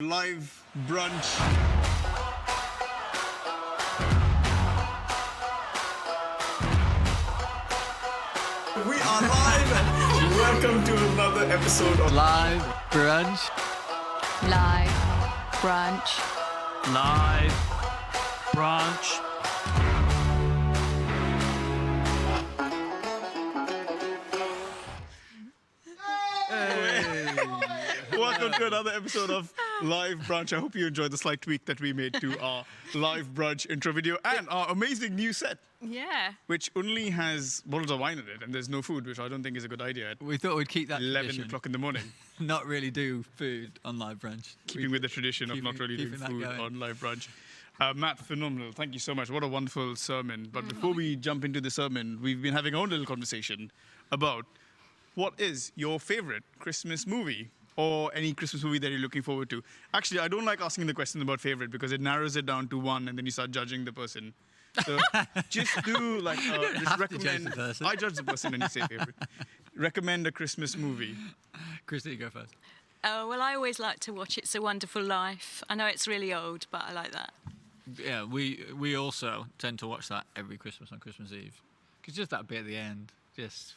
Live brunch. We are live. Welcome to another episode of Live brunch. Live brunch. Live brunch. Welcome to another episode of Live Brunch. I hope you enjoyed the slight tweak that we made to our Live Brunch intro video and our amazing new set, Yeah. which only has bottles of wine in it and there's no food, which I don't think is a good idea at We thought we'd keep that 11 tradition, o'clock in the morning. not really do food on live brunch. Keeping with the tradition of not really doing keeping that food going. on Live Brunch. Matt, phenomenal. Thank you so much. What a wonderful sermon. But before we jump into the sermon, we've been having our own little conversation about what is your favorite Christmas movie or any Christmas movie that you're looking forward to. Actually, I don't like asking the question about favorite because it narrows it down to one and then you start judging the person. So just do like, just have to recommend. judge the person. I judge the person when you say favorite. Recommend a Christmas movie. Christine, go first. Oh, well, I always like to watch It's a Wonderful Life. I know it's really old, but I like that. Yeah, we also tend to watch that every Christmas on Christmas Eve. Because just that bit at the end, just,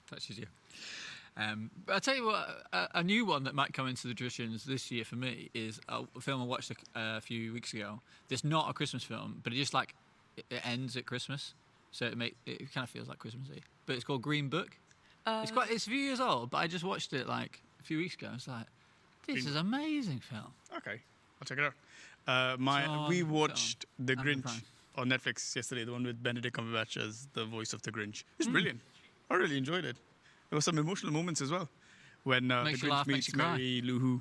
touches you. But I'll tell you what, a new one that might come into the traditions this year for me is a film I watched a few weeks ago. It's not a Christmas film, but it just like, it ends at Christmas. So it kind of feels like Christmassy. But it's called Green Book. It's a few years old, but I just watched it like a few weeks ago. It's like, this is an amazing film. Okay, I'll check it out. We watched The Amazon Grinch Prime. on Netflix yesterday, the one with Benedict Cumberbatch as the voice of the Grinch. It's brilliant. I really enjoyed it. There were some emotional moments as well when the Makes you Grinch laugh, makes meets you cry. Mary Lou Who.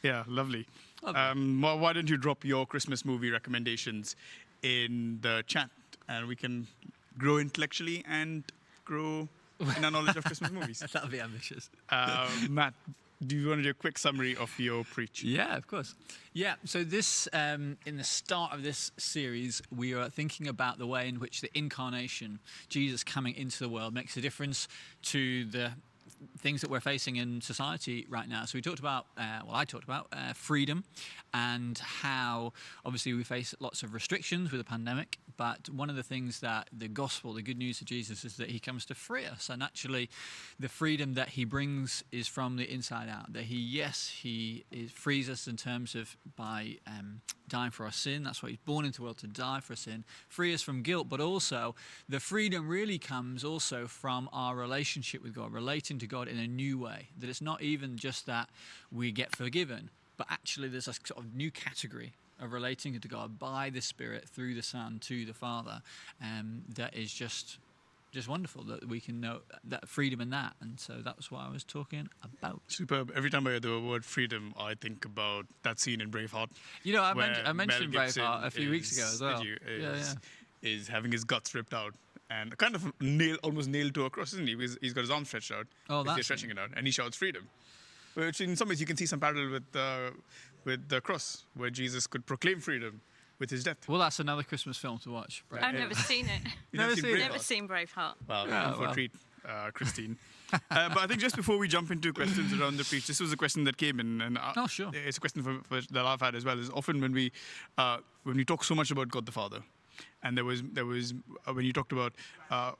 Yeah, lovely. Lovely. Why don't you drop your Christmas movie recommendations in the chat and we can grow intellectually and grow in our knowledge of Christmas movies. That'll be ambitious. Matt, do you want to do a quick summary of your preach? Yeah, of course. Yeah, so this, in the start of this series, we are thinking about the way in which the incarnation, Jesus coming into the world, makes a difference to the things that we're facing in society right now. So we talked about, I talked about freedom and how obviously we face lots of restrictions with the pandemic, but one of the things that the gospel, the good news of Jesus, is that he comes to free us. And actually the freedom that he brings is from the inside out, that he frees us in terms of by dying for our sin. That's why he's born into the world, to die for our sin, free us from guilt, but also the freedom really comes also from our relationship with God, relating to God in a new way, that it's not even just that we get forgiven, but actually there's a sort of new category of relating to God by the Spirit through the Son to the Father, that is just wonderful, that we can know that freedom in that. And so that's what I was talking about. Superb. Every time I hear the word freedom, I think about that scene in Braveheart. You know, I where mentioned Mel Gibson Braveheart a few weeks ago as well. Is having his guts ripped out and kind of almost nailed to a cross, isn't he? He's got his arm stretched out. Oh, that's he's stretching it out, and he shouts freedom. Which in some ways you can see some parallel with the cross, where Jesus could proclaim freedom with his death. Well, that's another Christmas film to watch. I've never seen it. You've never seen Never seen Braveheart. Wow, Yeah, in for well. a treat, Christine. But I think just before we jump into questions around the preach, this was a question that came in, and Oh, sure. it's a question that I've had as well. Is often when we talk so much about God the Father, and there was when you talked about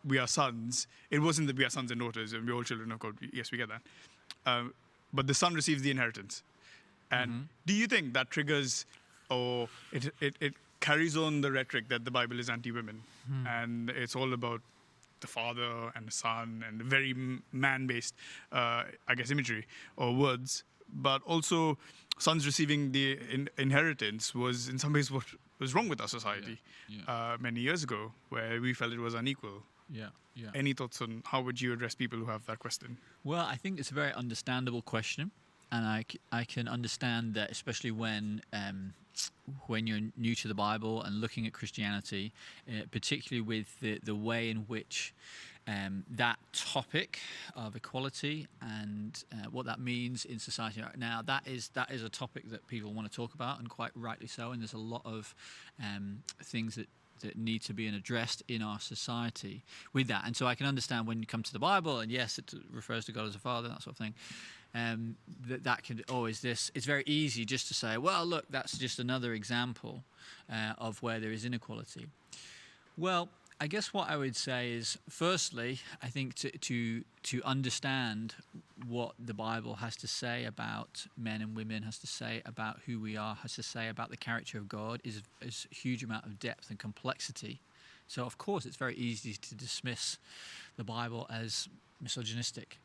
we are sons, it wasn't that we are sons and daughters and we're all children of God. Yes, we get that. But the son receives the inheritance. And do you think that triggers or it carries on the rhetoric that the Bible is anti-women and it's all about the father and the son and very man-based, imagery or words, but also sons receiving the inheritance was in some ways what was wrong with our society many years ago, where we felt it was unequal. Yeah. Any thoughts on how would you address people who have that question? Well, I think it's a very understandable question, and I can understand that, especially when you're new to the Bible and looking at Christianity, particularly with the way in which that topic of equality and what that means in society right now, that is a topic that people want to talk about, and quite rightly so. And there's a lot of things that need to be addressed in our society with that. And so I can understand when you come to the Bible, and yes, it refers to God as a father, that sort of thing. that can always this. It's very easy just to say, well, look, that's just another example of where there is inequality. Well, I guess what I would say is, firstly, I think to understand what the Bible has to say about men and women, has to say about who we are, has to say about the character of God, is a huge amount of depth and complexity. So, of course, it's very easy to dismiss the Bible as misogynistic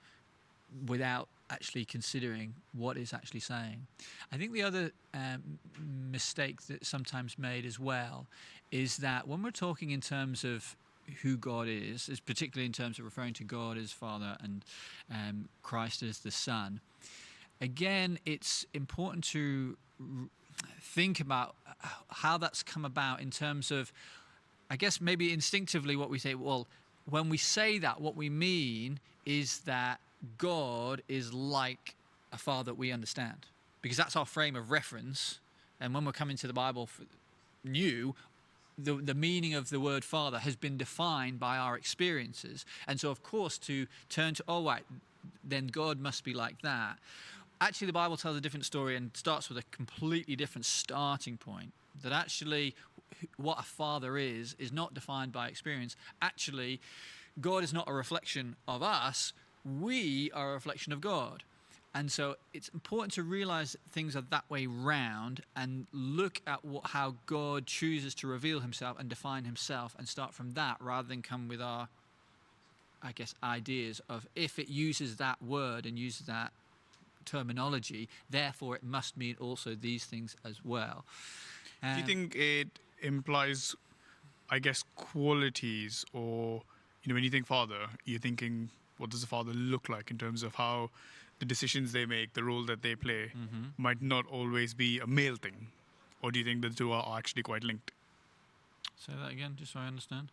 without actually considering what it's actually saying. I think the other mistake that's sometimes made as well is that when we're talking in terms of who God is particularly in terms of referring to God as Father and Christ as the Son, again, it's important to think about how that's come about in terms of, I guess maybe instinctively what we say, well, when we say that, what we mean is that God is like a father we understand, because that's our frame of reference. And when we're coming to the Bible new, the meaning of the word father has been defined by our experiences. And so, of course, to turn to, oh, right, then God must be like that. Actually, the Bible tells a different story and starts with a completely different starting point, that actually what a father is not defined by experience. Actually, God is not a reflection of us. We are a reflection of God. And so it's important to realize that things are that way round and look at how God chooses to reveal himself and define himself and start from that, rather than come with our, I guess, ideas of, if it uses that word and uses that terminology, therefore it must mean also these things as well. Do you think it implies, I guess, qualities, or, when you think father, you're thinking, what does a father look like in terms of how the decisions they make, the role that they play, might not always be a male thing? Or do you think the two are actually quite linked? Say that again, just so I understand.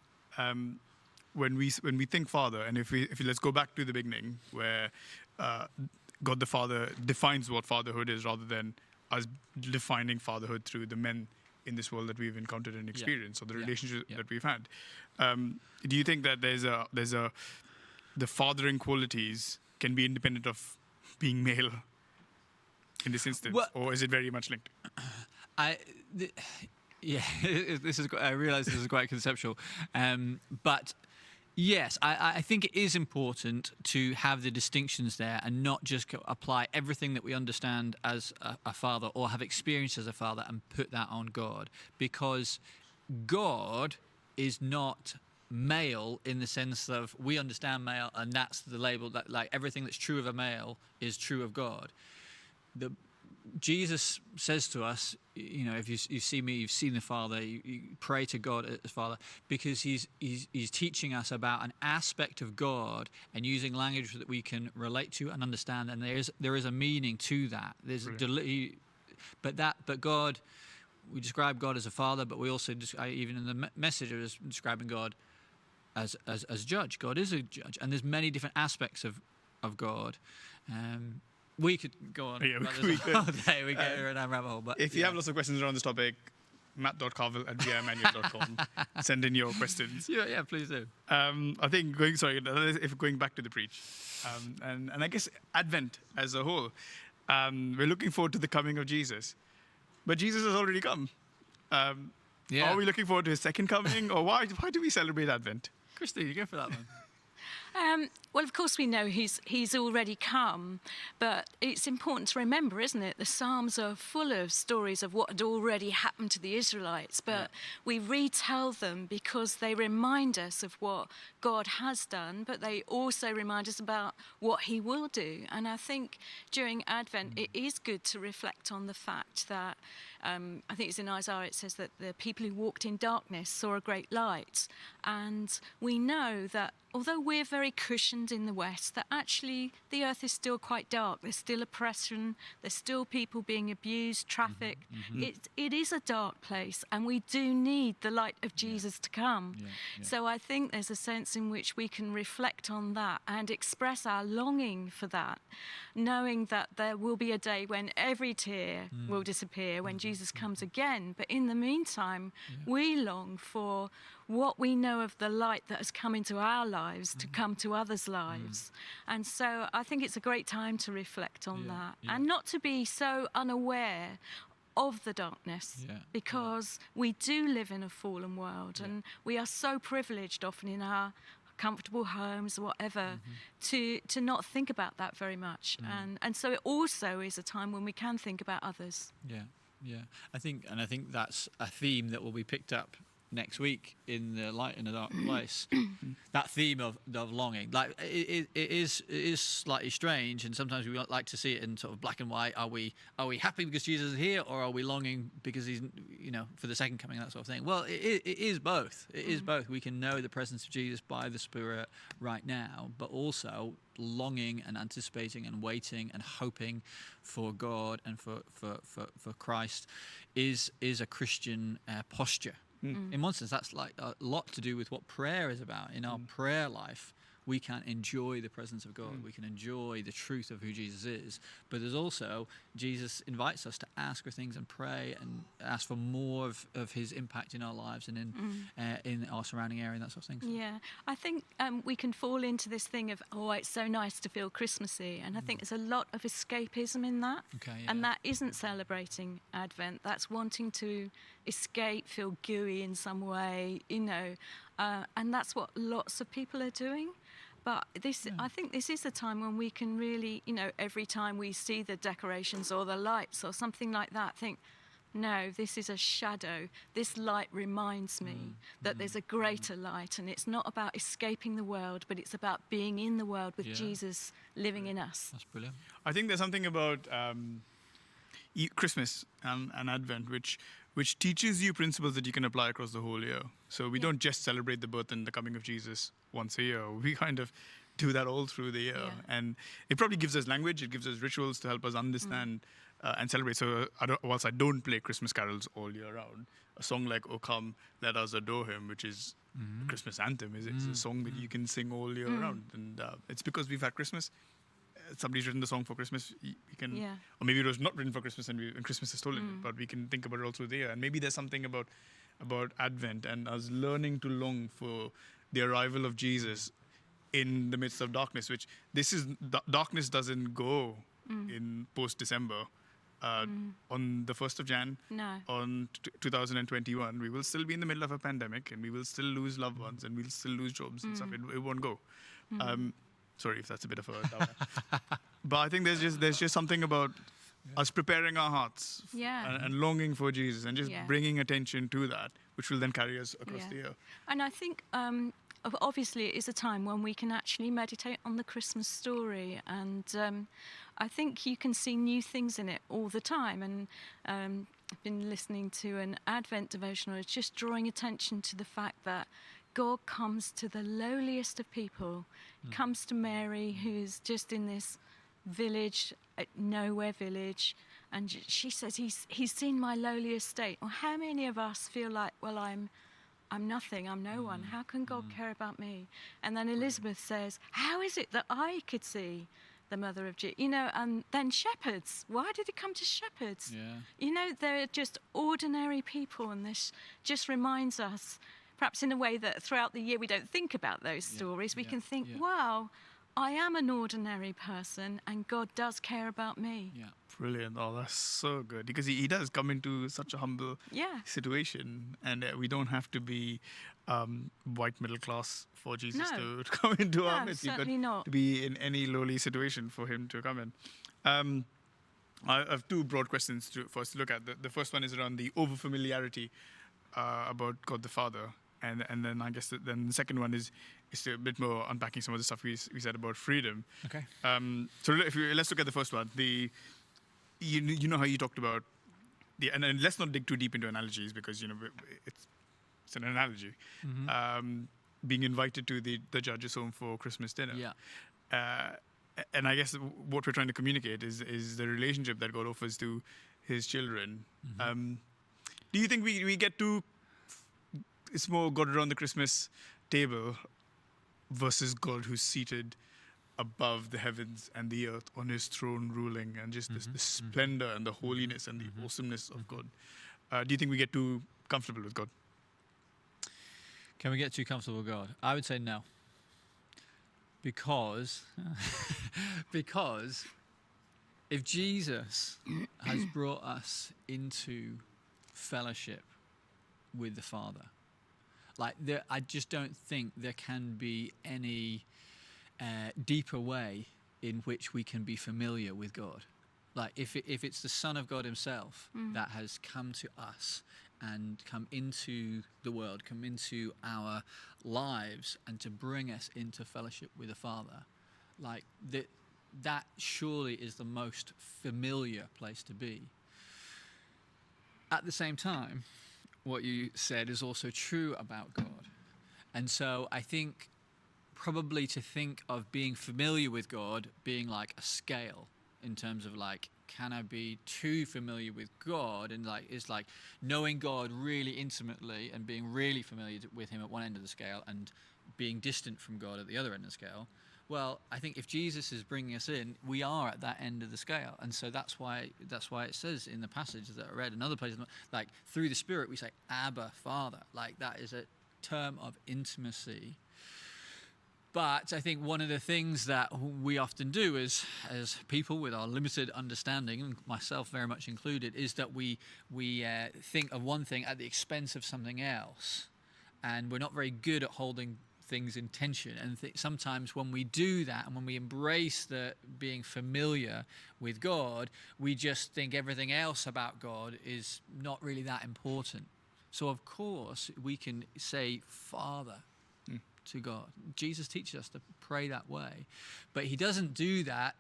When we think father, and if let's go back to the beginning, where God the Father defines what fatherhood is, rather than us defining fatherhood through the men in this world that we've encountered and experienced, or the relationship that we've had. Do you think that the fathering qualities can be independent of being male in this instance, or is it very much linked? I realize this is quite conceptual, but yes, I think it is important to have the distinctions there and not just apply everything that we understand as a father or have experienced as a father and put that on God, because God is not male in the sense of we understand male and that's the label, that like everything that's true of a male is true of God. Jesus says to us, if you see me, you've seen the Father. You pray to God as Father, because he's teaching us about an aspect of God and using language that we can relate to and understand. And there is a meaning to that. But God, we describe God as a Father, but we also even in the message I was describing God as judge. God is a judge, and there's many different aspects of God. We could go on all day. We get in a rabbit hole. But if you have lots of questions around this topic, matt.carvel@Emmanuel.com. Send in your questions. Yeah, please do. I think going back to the preach, and I guess Advent as a whole, we're looking forward to the coming of Jesus, but Jesus has already come. Are we looking forward to his second coming, or why do we celebrate Advent? Christine, you go for that one. Well, of course, we know he's already come, but it's important to remember, isn't it? The Psalms are full of stories of what had already happened to the Israelites, but we retell them because they remind us of what God has done, but they also remind us about what he will do. And I think during Advent, it is good to reflect on the fact that, I think it's in Isaiah, it says that the people who walked in darkness saw a great light. And we know that although we're very cushioned in the West, that actually the earth is still quite dark. There's still oppression. There's still people being abused, trafficked. It is a dark place, and we do need the light of Jesus to come. So I think there's a sense in which we can reflect on that and express our longing for that, knowing that there will be a day when every tear will disappear, when Jesus comes again. But in the meantime, we long for what we know know of the light that has come into our lives to come to others' lives. And so I think it's a great time to reflect on that and not to be so unaware of the darkness, because we do live in a fallen world, and we are so privileged often in our comfortable homes, whatever, to not think about that very much. And so it also is a time when we can think about others. Yeah. I think that's a theme that will be picked up next week in The Light in a Dark Place. That theme of longing, like it is slightly strange, and sometimes we like to see it in sort of black and white. Are we happy because Jesus is here, or are we longing because he's, for the second coming, that sort of thing? Well, it is both. It is both. We can know the presence of Jesus by the Spirit right now, but also longing and anticipating and waiting and hoping for God and for Christ is a Christian posture. In one sense, that's like a lot to do with what prayer is about. In our prayer life, we can enjoy the presence of God. We can enjoy the truth of who Jesus is. But there's also, Jesus invites us to ask for things and pray and ask for more of his impact in our lives and in our surrounding area and that sort of thing. So. Yeah, I think we can fall into this thing of, it's so nice to feel Christmassy. And I think there's a lot of escapism in that. Okay, and that isn't celebrating Advent. That's wanting to escape, feel gooey in some way, and that's what lots of people are doing. But I think this is a time when we can really, every time we see the decorations or the lights or something like that, think, no, this is a shadow. This light reminds me that there's a greater light, and it's not about escaping the world, but it's about being in the world with Jesus living in us. That's brilliant. I think there's something about Christmas and Advent which teaches you principles that you can apply across the whole year. So we don't just celebrate the birth and the coming of Jesus once a year. We kind of do that all through the year. And it probably gives us language, it gives us rituals to help us understand and celebrate. So whilst I don't play Christmas carols all year round, a song like "O Come, Let Us Adore Him," which is a Christmas anthem, is a song that you can sing all year round. And it's because we've had Christmas. Somebody's written the song for Christmas, we can, or maybe it was not written for Christmas and Christmas has stolen it, but we can think about it all through the year. And maybe there's something about Advent and us learning to long for the arrival of Jesus in the midst of darkness, which darkness doesn't go in post-December. On the 1st of Jan, on 2021, we will still be in the middle of a pandemic, and we will still lose loved ones, and we'll still lose jobs and stuff. It won't go. Sorry if that's a bit of a downer. But I think there's just something about us preparing our hearts and longing for Jesus and just bringing attention to that, which will then carry us across the year. And I think obviously it is a time when we can actually meditate on the Christmas story, and I think you can see new things in it all the time. And I've been listening to an Advent devotional. It's just drawing attention to the fact that God comes to the lowliest of people. He comes to Mary, who's just in this village, nowhere village, and she says, he's seen my lowly estate. Well, how many of us feel like, well, I'm nothing, I'm no one. How can God care about me? And then Elizabeth says, how is it that I could see the mother of Jesus? And then shepherds. Why did it come to shepherds? They're just ordinary people, and this just reminds us, perhaps in a way that throughout the year we don't think about those stories. We can think, wow, I am an ordinary person and God does care about me. Yeah. Brilliant. Oh, that's so good. Because he does come into such a humble situation, and we don't have to be white middle class for Jesus to come into our midst. Certainly not. To be in any lowly situation for him to come in. I have two broad questions for us to look at. The first one is around the overfamiliarity about God the Father. And then I guess then the second one is a bit more unpacking some of the stuff we said about freedom. Okay. So let's look at the first one. You know how you talked about and let's not dig too deep into analogies, because it's an analogy. Being invited to the judge's home for Christmas dinner. Yeah. And I guess what we're trying to communicate is the relationship that God offers to his children. Do you think we get to? It's more God around the Christmas table versus God who's seated above the heavens and the earth on his throne ruling, and just the splendor and the holiness and the awesomeness of God. Do you think we get too comfortable with God? Can we get too comfortable with God? I would say no. Because if Jesus has brought us into fellowship with the Father, I just don't think there can be any deeper way in which we can be familiar with God. Like if it's the Son of God himself that has come to us and come into the world, come into our lives, and to bring us into fellowship with the Father, like that surely is the most familiar place to be. At the same time, what you said is also true about God. And so I think probably to think of being familiar with God being like a scale in terms of like, can I be too familiar with God? And like, it's like knowing God really intimately and being really familiar with him at one end of the scale and being distant from God at the other end of the scale. Well, I think if Jesus is bringing us in, we are at that end of the scale. And so that's why it says in the passage that I read, another place, like through the Spirit, we say, Abba, Father. Like that is a term of intimacy. But I think one of the things that we often do as people with our limited understanding, and myself very much included, is that we think of one thing at the expense of something else. And we're not very good at holding things in tension. And sometimes when we do that and when we embrace the being familiar with God, we just think everything else about God is not really that important. So of course we can say Father to God. Jesus teaches us to pray that way. But he doesn't do that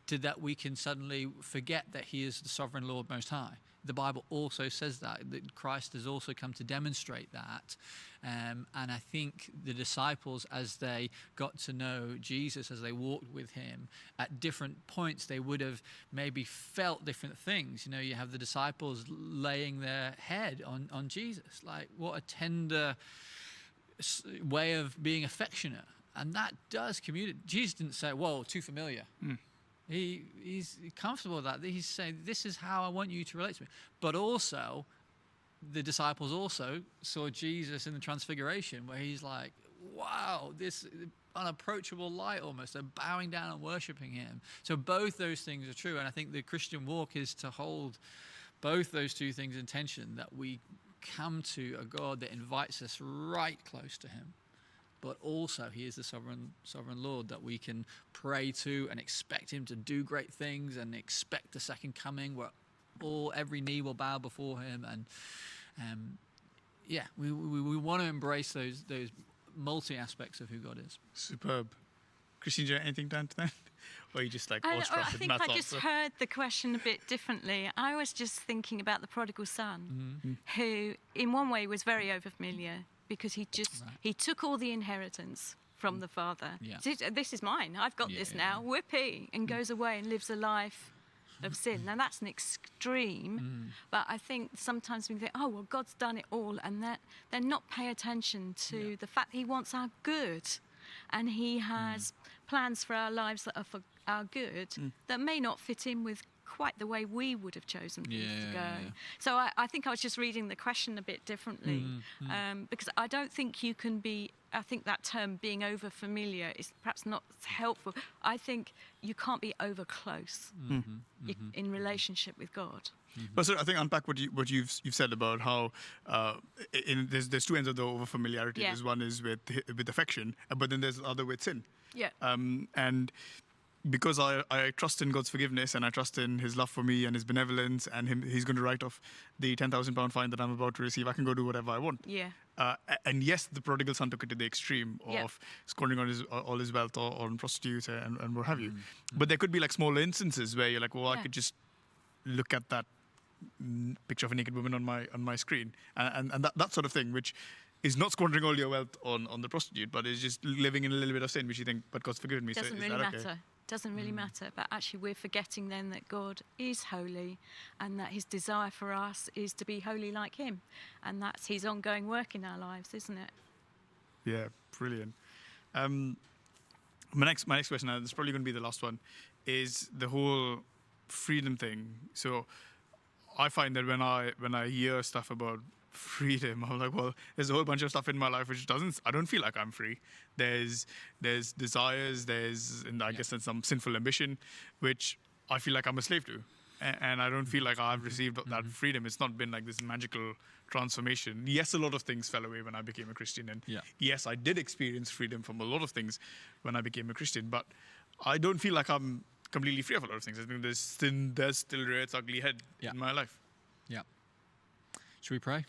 so that we can suddenly forget that he is the sovereign Lord Most High. The Bible also says that Christ has also come to demonstrate that. And I think the disciples, as they got to know Jesus, as they walked with him, at different points they would have maybe felt different things. You know, you have the disciples laying their head on Jesus. Like, what a tender way of being affectionate. And that does communicate. Jesus didn't say, whoa, too familiar. He's comfortable with that. He's saying, this is how I want you to relate to me. But also, the disciples also saw Jesus in the Transfiguration, where he's like, wow, this unapproachable light almost. They're bowing down and worshiping him. So both those things are true. And I think the Christian walk is to hold both those two things in tension, that we come to a God that invites us right close to him. But also he is the sovereign Lord that we can pray to and expect him to do great things and expect the second coming where every knee will bow before him. And we want to embrace those multi aspects of who God is. Superb. Christine, do you have anything to add to that? Or are you just like awestruck I with think Matt's I just answer? heard the question a bit differently. I was just thinking about the prodigal son, who in one way was very overfamiliar, because he took all the inheritance from the father. Yeah. This is mine. I've got this now. Whippy, and goes away and lives a life of sin. Now that's an extreme, but I think sometimes we think, oh well, God's done it all, and they're not paying attention to the fact he wants our good, and he has plans for our lives that are for our good that may not fit in with quite the way we would have chosen things to go. Yeah. So I think I was just reading the question a bit differently, because I don't think you can be, I think that term being over familiar is perhaps not helpful. I think you can't be over close in relationship with God. But so I think unpack what you've said about how there's two ends of the over familiarity. Yeah. There's one is with affection, but then there's the other with sin. Yeah. And because I trust in God's forgiveness and I trust in his love for me and his benevolence and he's going to write off the £10,000 fine that I'm about to receive. I can go do whatever I want. Yeah. And yes, the prodigal son took it to the extreme of squandering on all his wealth or on prostitutes and what have you. But there could be like small instances where you're like, well, I could just look at that picture of a naked woman on my screen and that sort of thing, which is not squandering all your wealth on the prostitute, but is just living in a little bit of sin, which you think, but God's forgiven me. Doesn't so really is that matter. okay? Doesn't really matter. But actually, we're forgetting then that God is holy, and that His desire for us is to be holy like Him, and that's His ongoing work in our lives, isn't it? Yeah, brilliant. My next question, and this is probably going to be the last one, is the whole freedom thing. So I find that when I hear stuff about freedom. I was like, well, there's a whole bunch of stuff in my life which I don't feel like I'm free. There's desires, and I guess there's some sinful ambition, which I feel like I'm a slave to. And I don't feel like I've received that freedom. It's not been like this magical transformation. Yes, a lot of things fell away when I became a Christian. And yes, I did experience freedom from a lot of things when I became a Christian. But I don't feel like I'm completely free of a lot of things. I think there's still rear its ugly head in my life. Yeah. Should we pray?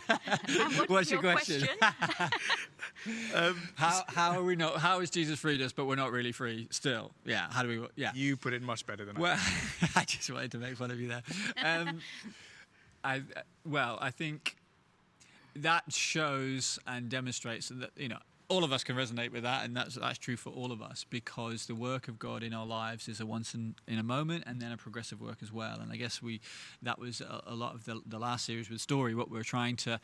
And What's your question? How are we not? How has Jesus freed us, but we're not really free still? Yeah. How do we? Yeah. You put it much better than I. Well, I just wanted to make fun of you there. I think that shows and demonstrates that all of us can resonate with that, and that's true for all of us, because the work of God in our lives is a once in a moment and then a progressive work as well. And I guess that was a lot of the last series with Story. What we're trying to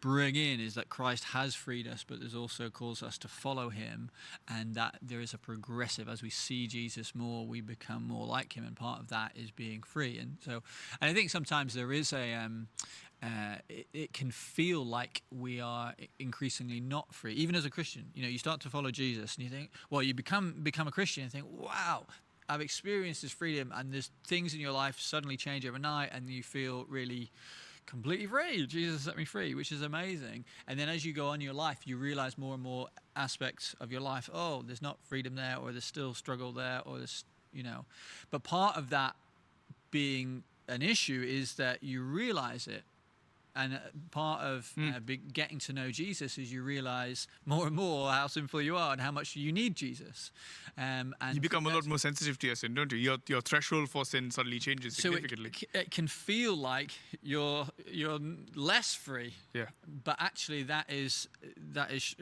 bring in is that Christ has freed us, but there's also calls us to follow him, and that there is a progressive. As we see Jesus more, we become more like him, and part of that is being free. And I think sometimes there is it can feel like we are increasingly not free, even as a Christian. You start to follow Jesus, and you think, well, you become a Christian and think, wow, I've experienced this freedom, and there's things in your life suddenly change overnight, and you feel really completely free. Jesus set me free, which is amazing. And then as you go on your life, you realize more and more aspects of your life. Oh, there's not freedom there, or there's still struggle there, or there's, But part of that being an issue is that you realize it. And part of getting to know Jesus is you realize more and more how sinful you are and how much you need Jesus. And you become a lot more sensitive to your sin, don't you? Your threshold for sin suddenly changes significantly. So it can feel like you're less free. Yeah. But actually, that is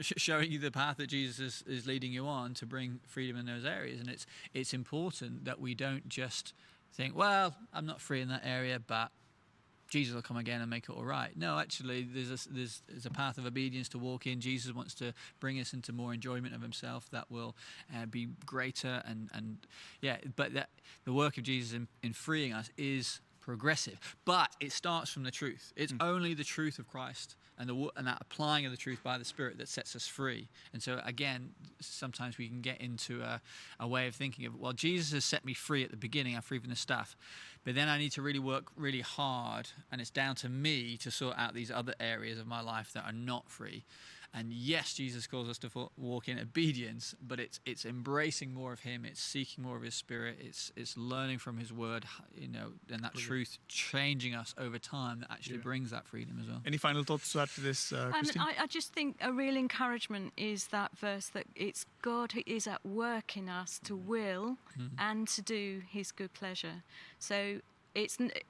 showing you the path that Jesus is leading you on to bring freedom in those areas. And it's important that we don't just think, well, I'm not free in that area, but Jesus will come again and make it all right. No, actually, there's a path of obedience to walk in. Jesus wants to bring us into more enjoyment of himself that will be greater. But the work of Jesus in freeing us is progressive. But it starts from the truth. It's only the truth of Christ and that applying of the truth by the Spirit that sets us free. And so, again, sometimes we can get into a way of thinking of, well, Jesus has set me free at the beginning. I'm free from the stuff. But then I need to really work really hard, and it's down to me to sort out these other areas of my life that are not free. And yes, Jesus calls us to walk in obedience, but it's embracing more of him. It's seeking more of his Spirit. It's learning from his word, and that truth changing us over time that actually brings that freedom as well. Any final thoughts to add to this, Christine? I just think a real encouragement is that verse that it's God who is at work in us to will and to do his good pleasure. So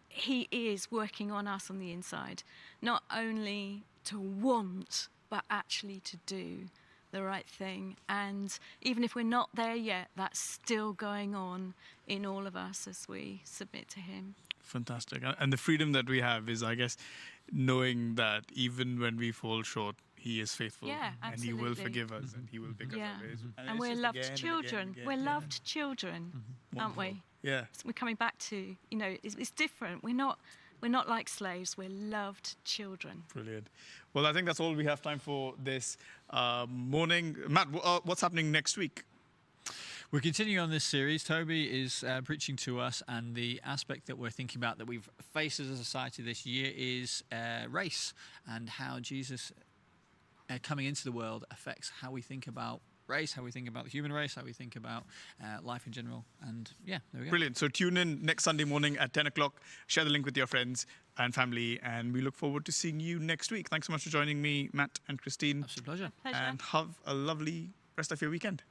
he is working on us on the inside, not only to want, but actually to do the right thing. And even if we're not there yet, that's still going on in all of us as we submit to him. Fantastic. And the freedom that we have is, I guess, knowing that even when we fall short, he is faithful. Yeah, and he will forgive us and he will pick us up. And we're loved children. We're loved children, aren't we? Yeah. So we're coming back to, it's different. We're not like slaves. We're loved children. Brilliant. Well, I think that's all we have time for this morning. Matt, what's happening next week? We're continuing on this series. Toby is preaching to us, and the aspect that we're thinking about that we've faced as a society this year is race, and how Jesus coming into the world affects how we think about race, how we think about the human race, how we think about life in general. And there we go. Brilliant. So tune in next Sunday morning at 10 o'clock. Share the link with your friends and family, and we look forward to seeing you next week. Thanks so much for joining me, Matt and Christine. Absolute pleasure. Pleasure. And have a lovely rest of your weekend.